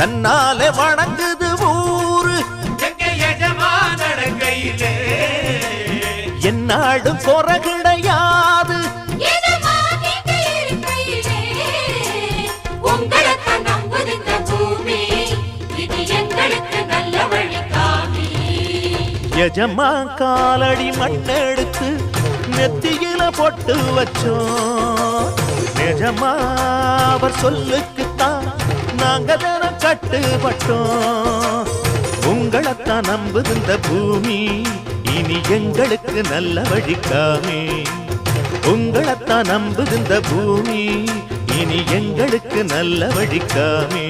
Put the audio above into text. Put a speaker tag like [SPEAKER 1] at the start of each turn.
[SPEAKER 1] தன்னாலே வணங்குது ஊரு என்னாடும் குறை கிடையாது. எஜமா காலடி மண்ணெடுத்து நெத்தியில பொட்டு வச்சோம். நிஜமா அவர் சொல்லுக்குத்தான் நாங்க தினம் கட்டுப்பட்டோம். உங்களைத்தான் நம்புது இந்த பூமி, இனி எங்களுக்கு நல்ல வழிக்காமே. உங்களைத்தான் நம்புது இந்த பூமி, இனி எங்களுக்கு நல்ல வழிக்காமே.